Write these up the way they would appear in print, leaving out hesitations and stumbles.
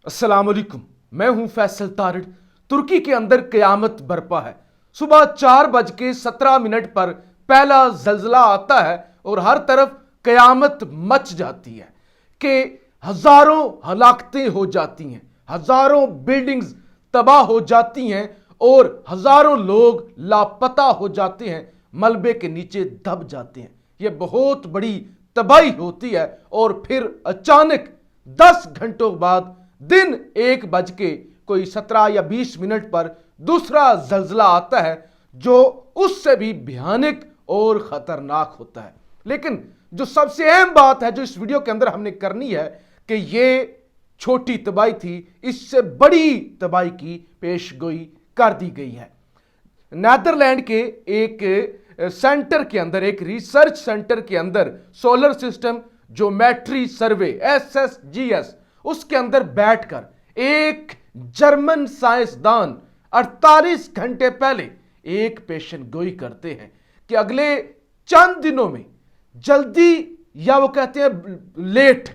अस्सलामुअलैकुम, मैं हूं फैसल तारिड़। तुर्की के अंदर कयामत बरपा है। सुबह 4:17 पर पहला जल्जला आता है और हर तरफ कयामत मच जाती है कि हजारों हलाकतें हो जाती हैं, हजारों बिल्डिंग्स तबाह हो जाती हैं और हजारों लोग लापता हो जाते हैं, मलबे के नीचे दब जाते हैं। यह बहुत बड़ी तबाही होती है और फिर अचानक 10 घंटों बाद दिन 1:17 पर दूसरा जल्जला आता है जो उससे भी भयानक और खतरनाक होता है। लेकिन जो सबसे अहम बात है जो इस वीडियो के अंदर हमने करनी है कि यह छोटी तबाही थी, इससे बड़ी तबाही की पेशगोई कर दी गई है। नेदरलैंड के एक सेंटर के अंदर, एक रिसर्च सेंटर के अंदर सोलर सिस्टम ज्योमेट्री सर्वे SSGS, उसके अंदर बैठकर एक जर्मन साइंसदान 48 घंटे पहले एक पेशन गोई करते हैं कि अगले चंद दिनों में जल्दी, या वो कहते हैं लेट,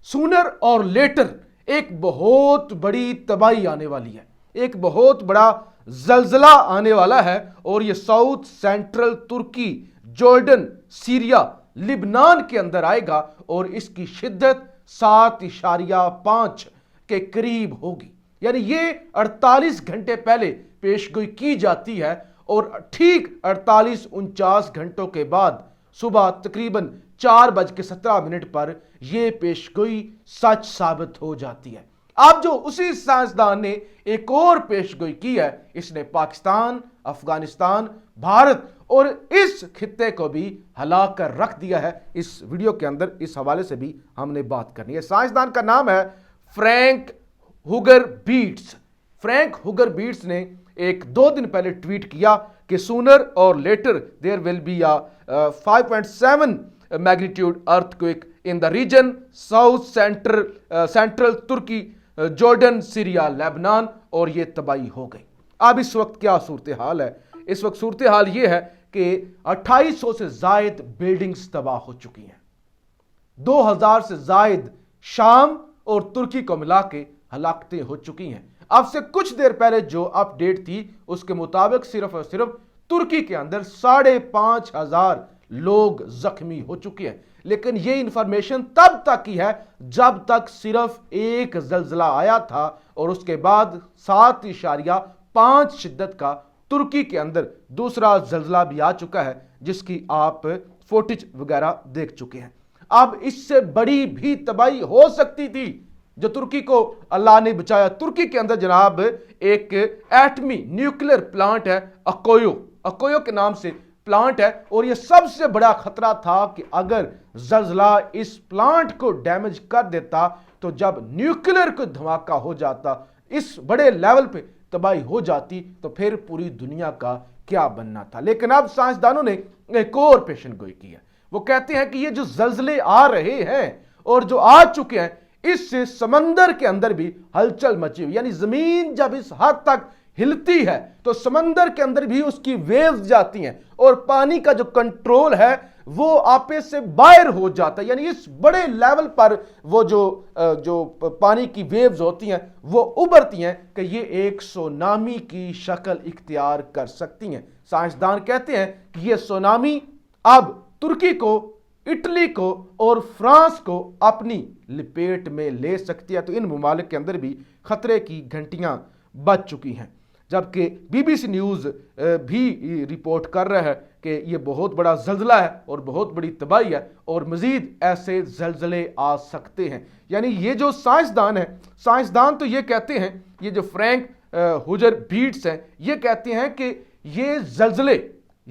सूनर और लेटर, एक बहुत बड़ी तबाही आने वाली है, एक बहुत बड़ा जल्जला आने वाला है। और यह south central Turkey, Jordan, Syria, Lebanon के अंदर आएगा और इसकी शिद्दत 7.5 के करीब होगी। यानी ये 48 घंटे पहले पेशगोई की जाती है और ठीक 48-49 घंटों के बाद सुबह तकरीबन 4:17 पर यह पेशगोई सच साबित हो जाती है। अब जो उसी साइंसदान ने एक और पेशगोई की है, इसने पाकिस्तान, अफगानिस्तान, भारत और इस खित्ते को भी हिला कर रख दिया है। इस वीडियो के अंदर इस हवाले से भी हमने बात करनी है। साइंसदान का नाम है Frank Hoogerbeets. Frank Hoogerbeets ने 2 दिन पहले ट्वीट किया कि सूनर और later there will be a 5.7 magnitude earthquake in the region south central Turkey, Jordan, Syria, Lebanon, और ये तबाही हो गई। अब इस वक्त क्या सूरत हाल है? इस वक्त सूरत हाल ये है कि 2800 से जायद बिल्डिंग्स तबाह हो चुकी हैं। 2000 से जायद शाम और तुर्की को मिला के हलाकतें हो चुकी हैं। अब से कुछ देर पहले जो अपडेट थी उसके मुताबिक सिर्फ और सिर्फ तुर्की के अंदर 5,500 लोग जख्मी हो चुके हैं। लेकिन यह इंफॉर्मेशन तब तक की है जब तक सिर्फ एक जल्जला आया था और उसके बाद 7.5 शिद्दत का तुर्की के अंदर दूसरा जल्जला भी आ चुका है, जिसकी आप फुटेज वगैरह देख चुके हैं। अब इससे बड़ी भी तबाही हो सकती थी जो तुर्की को अल्लाह ने बचाया। तुर्की के अंदर जनाब एक एटमी न्यूक्लियर प्लांट है, अकोयो के नाम से प्लांट है, और यह सबसे बड़ा खतरा था कि अगर जल्जला इस प्लांट को डैमेज कर देता तो जब न्यूक्लियर को धमाका हो जाता, इस बड़े लेवल पे तबाही हो जाती, तो फिर पूरी दुनिया का क्या बनना था। लेकिन अब साइंसदानों ने एक और पेशन गोई की है। वो कहते हैं कि ये जो जल्जले आ रहे हैं और जो आ चुके हैं, इससे समंदर के अंदर भी हलचल मची हुई, यानी जमीन जब इस हद तक हिलती है तो समंदर के अंदर भी उसकी वेव्स जाती हैं और पानी का जो कंट्रोल है वो आपे से बाहर हो जाता है। यानी इस बड़े लेवल पर वो जो पानी की वेव्स होती हैं वो उभरती हैं कि ये एक सुनामी की शक्ल इख्तियार कर सकती हैं। साइंसदान कहते हैं कि ये सुनामी अब तुर्की को, इटली को और फ्रांस को अपनी लपेट में ले सकती है। तो इन ममालिक के अंदर भी खतरे की घंटियां बज चुकी हैं, जबकि BBC न्यूज़ भी रिपोर्ट कर रहा है कि यह बहुत बड़ा जल्जला है और बहुत बड़ी तबाही है और मजीद ऐसे जल्जले आ सकते हैं। यानी ये जो साइंसदान तो ये कहते हैं, ये जो फ्रैंक हुगर बीट्स हैं, ये कहते हैं कि ये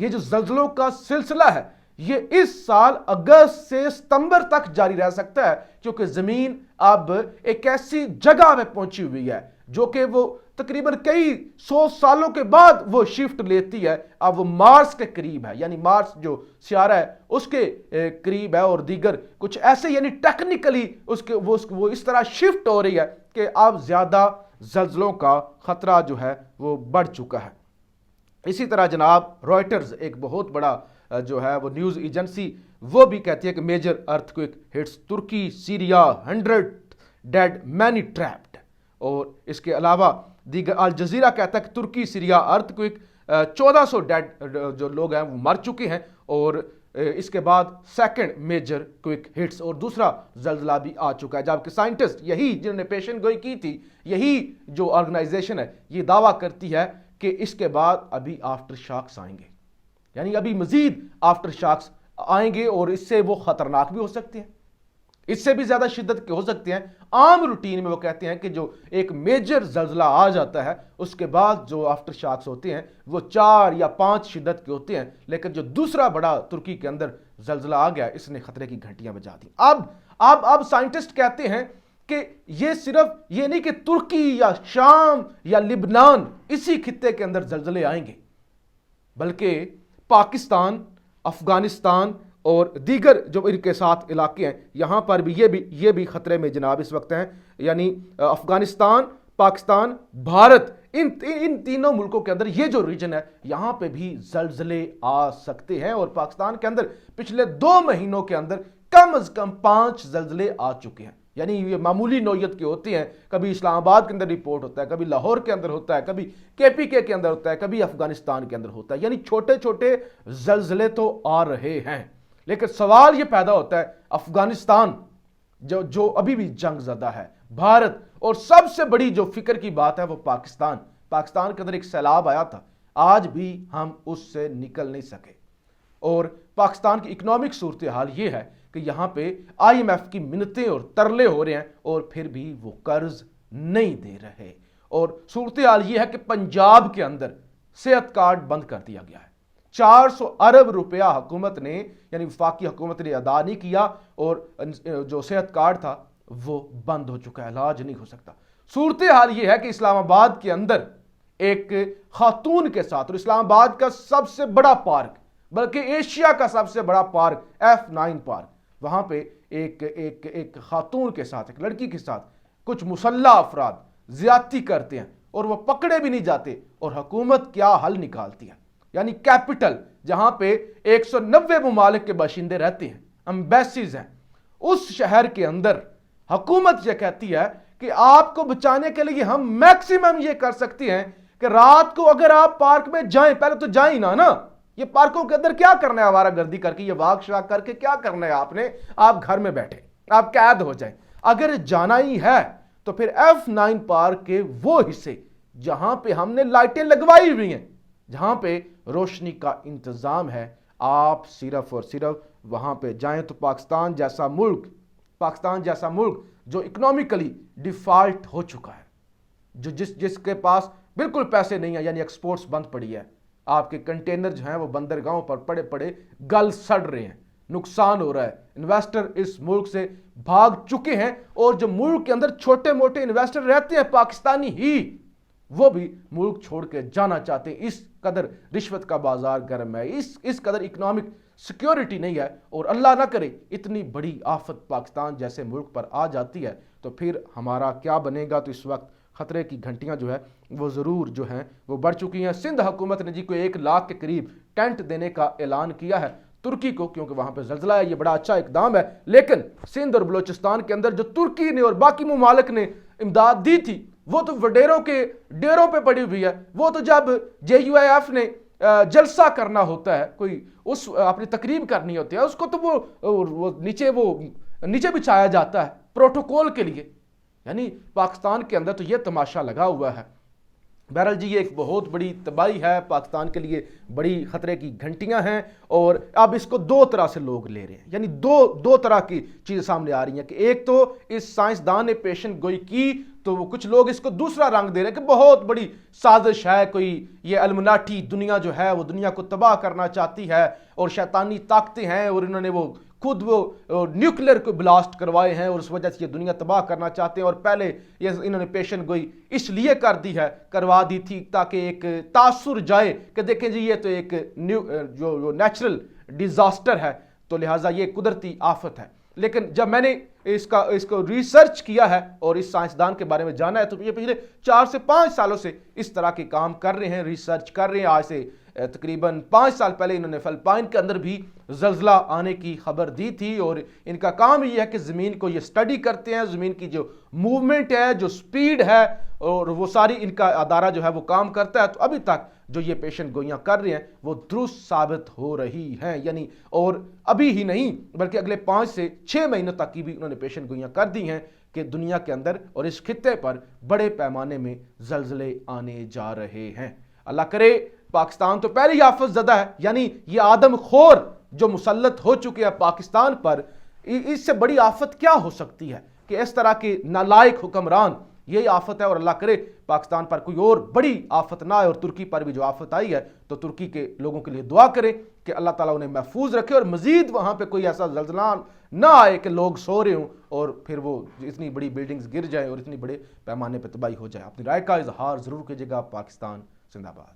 जो जल्जलों का सिलसिला है ये इस साल अगस्त से सितंबर तक जारी रह सकता है, क्योंकि जमीन अब एक ऐसी जगह में पहुंची हुई है जो कि वो तकरीबन कई 100 सालों के बाद वो शिफ्ट लेती है। अब वो मार्स के करीब है, यानी मार्स जो सियारा है उसके करीब है, और दीगर कुछ ऐसे, यानी टेक्निकली वो इस तरह शिफ्ट हो रही है कि अब ज्यादा जल्जलों का खतरा जो है वो बढ़ चुका है। इसी तरह जनाब रॉयटर्स, एक बहुत बड़ा जो है वो न्यूज एजेंसी, वो भी कहती है कि मेजर अर्थक्वेक हिट्स तुर्की, सीरिया, 100 डेड, मैनी ट्रैप्ड। और इसके अलावा दीगर अल जजीरा कहता है कि तुर्की सीरिया अर्थक्वेक 1400 डेड जो लोग हैं वो मर चुके हैं, और इसके बाद सेकंड मेजर क्विक हिट्स और दूसरा जल्जला भी आ चुका है। जबकि साइंटिस्ट यही जिन्होंने पेशन गोई की थी, यही जो ऑर्गेनाइजेशन है, ये दावा करती है कि इसके बाद अभी आफ्टर शॉक्स आएंगे, यानी अभी मजीद आफ्टर शॉक्स आएंगे और इससे वो खतरनाक भी हो सकते हैं, इससे भी ज्यादा शिद्दत के हो सकते हैं। आम रूटीन में वो कहते हैं कि जो एक मेजर जल्जला आ जाता है उसके बाद जो आफ्टर शॉक्स होते हैं वो 4 या 5 शिद्दत के होते हैं, लेकिन जो दूसरा बड़ा तुर्की के अंदर जल्जला आ गया इसने खतरे की घंटियां बजा दी। अब साइंटिस्ट कहते हैं कि ये सिर्फ ये नहीं कि तुर्की या शाम या लिबनान इसी खित्ते के अंदर जल्जले आएंगे, बल्कि पाकिस्तान, अफगानिस्तान और दीगर जो इनके साथ इलाके हैं यहां पर भी ये भी खतरे में जनाब इस वक्त हैं। यानी अफगानिस्तान, पाकिस्तान, भारत, इन तीनों मुल्कों के अंदर ये जो रीजन है यहां पे भी जल्जले आ सकते हैं। और पाकिस्तान के अंदर पिछले 2 महीनों के अंदर कम से कम 5 जल्जले आ चुके हैं। यानी ये मामूली नौयत के होते हैं, कभी इस्लामाबाद के अंदर रिपोर्ट होता है, कभी लाहौर के अंदर होता है, कभी केपीके के अंदर होता है, कभी अफगानिस्तान के अंदर होता है। यानी छोटे छोटे जल्जले तो आ रहे हैं, लेकिन सवाल यह पैदा होता है अफगानिस्तान जो अभी भी जंग ज़दा है, भारत, और सबसे बड़ी जो फिक्र की बात है वो पाकिस्तान के अंदर एक सैलाब आया था, आज भी हम उससे निकल नहीं सके। और पाकिस्तान की इकोनॉमिक सूरत हाल ये है कि यहां पे IMF की मिन्नतें और तरले हो रहे हैं और फिर भी वो कर्ज नहीं दे रहे। और सूरत हाल ये है कि पंजाब के अंदर सेहत कार्ड बंद कर दिया गया है। 400 अरब रुपया हुकूमत ने यानी वफाकी हुकूमत ने अदा नहीं किया और जो सेहत कार्ड था वो बंद हो चुका है, इलाज नहीं हो सकता। सूरत हाल ये है कि इस्लामाबाद के अंदर एक खातून के साथ, और इस्लामाबाद का सबसे बड़ा पार्क, बल्कि एशिया का सबसे बड़ा पार्क F9 पार्क, वहां पे एक खातून के साथ, एक लड़की के साथ कुछ मुसल्ला अफराद ज्यादती करते हैं और वो पकड़े भी नहीं जाते, और हुकूमत क्या हल निकालती है। यानी कैपिटल जहां पे 190 ममालिक के बाशिंदे रहते हैं, एम्बेसीज हैं, उस शहर के अंदर हुकूमत यह कहती है कि आपको बचाने के लिए हम मैक्सिमम ये कर सकते हैं कि रात को अगर आप पार्क में जाएं, पहले तो जाएं ना, ये पार्कों के अंदर क्या करना है आवारागर्दी करके, ये वाक शाक करके क्या करना है आपने, आप घर में बैठे, आप कैद हो जाएं। अगर जाना ही है तो फिर F9 पार्क के वो हिस्से जहां पे हमने लाइटें लगवाई हुई हैं, जहां पे रोशनी का इंतजाम है, आप सिर्फ और सिर्फ वहां पे जाएं। तो पाकिस्तान जैसा मुल्क जो इकोनॉमिकली डिफॉल्ट हो चुका है, जो जिसके पास बिल्कुल पैसे नहीं है, यानी एक्सपोर्ट्स बंद पड़ी है, आपके कंटेनर जो हैं वो बंदरगाहों पर पड़े पड़े गल सड़ रहे हैं, नुकसान हो रहा है, इन्वेस्टर इस मुल्क से भाग चुके हैं, और जो मुल्क के अंदर छोटे मोटे इन्वेस्टर रहते हैं पाकिस्तानी ही, वो भी मुल्क छोड़ के जाना चाहते हैं। इस कदर रिश्वत का बाजार गर्म है, इस कदर इकोनॉमिक सिक्योरिटी नहीं है, और अल्लाह ना करे इतनी बड़ी आफत पाकिस्तान जैसे मुल्क पर आ जाती है तो फिर हमारा क्या बनेगा। तो इस वक्त खतरे की घंटियां जो है वो ज़रूर जो हैं वो बढ़ चुकी हैं। सिंध हुकूमत ने जी को 1 लाख के करीब टेंट देने का ऐलान किया है तुर्की को, क्योंकि वहां पर जल्जला है, ये बड़ा अच्छा इकदाम है। लेकिन सिंध और बलोचिस्तान के अंदर जो तुर्की ने और बाकी ममालिक ने इमदाद दी थी वो तो वडेरों के डेरों पे पड़ी हुई है। वो तो जब JUIF ने जलसा करना होता है, कोई उस अपनी तकरीब करनी होती है, उसको तो वो नीचे बिछाया जाता है प्रोटोकॉल के लिए। यानी पाकिस्तान के अंदर तो ये तमाशा लगा हुआ है। बहरहाल जी ये एक बहुत बड़ी तबाही है, पाकिस्तान के लिए बड़ी खतरे की घंटियां हैं, और अब इसको 2 तरह से लोग ले रहे हैं। यानी दो तरह की चीज़ें सामने आ रही हैं कि एक तो इस साइंसदान ने पेशन गोई की तो वो कुछ लोग इसको दूसरा रंग दे रहे हैं कि बहुत बड़ी साजिश है, कोई ये अलमनाटी दुनिया जो है वो दुनिया को तबाह करना चाहती है और शैतानी ताकतें हैं, और इन्होंने खुद न्यूक्लियर को ब्लास्ट करवाए हैं और उस वजह से ये दुनिया तबाह करना चाहते हैं। और पहले ये इन्होंने पेशन गोई इसलिए करवा दी थी ताकि एक तासुर जाए कि देखें जी ये तो एक जो नेचुरल डिजास्टर है, तो लिहाजा ये कुदरती आफत है। लेकिन जब मैंने इसको रिसर्च किया है और इस साइंसदान के बारे में जाना है तो ये पिछले 4 से 5 सालों से इस तरह के काम कर रहे हैं, रिसर्च कर रहे हैं। आज से तकरीबन 5 साल पहले इन्होंने फिलिपाइन के अंदर भी जल्जला आने की खबर दी थी और इनका काम ये है कि ज़मीन को ये स्टडी करते हैं, ज़मीन की जो मूवमेंट है, जो स्पीड है और वो सारी इनका अदारा जो है वो काम करता है। तो अभी तक जो ये पेशन गोइयाँ कर रहे हैं वो दुरुस्त साबित हो रही हैं, यानी और अभी ही नहीं बल्कि अगले 5 से 6 महीनों तक की भी उन्होंने पेशन गोइयाँ कर दी हैं कि दुनिया के अंदर और इस खित्ते पर बड़े पैमाने में जल्जले आने जा रहे हैं। अल्लाह करे, पाकिस्तान तो पहले ही आफत ज़दा है, यानी ये आदमखोर जो मुसल्लत हो चुके हैं पाकिस्तान पर, इससे बड़ी आफत क्या हो सकती है कि इस तरह के नालायक हुक्मरान, यही आफत है। और अल्लाह करे पाकिस्तान पर कोई और बड़ी आफत ना आए। और तुर्की पर भी जो आफत आई है तो तुर्की के लोगों के लिए दुआ करें कि अल्लाह ताला उन्हें महफूज रखे और मजीद वहाँ पे कोई ऐसा जल्जला ना आए कि लोग सो रहे हों और फिर वो इतनी बड़ी बिल्डिंग्स गिर जाए और इतनी बड़े पैमाने पर तबाही हो जाए। अपनी राय का इजहार ज़रूर कीजिएगा। पाकिस्तान जिंदाबाद।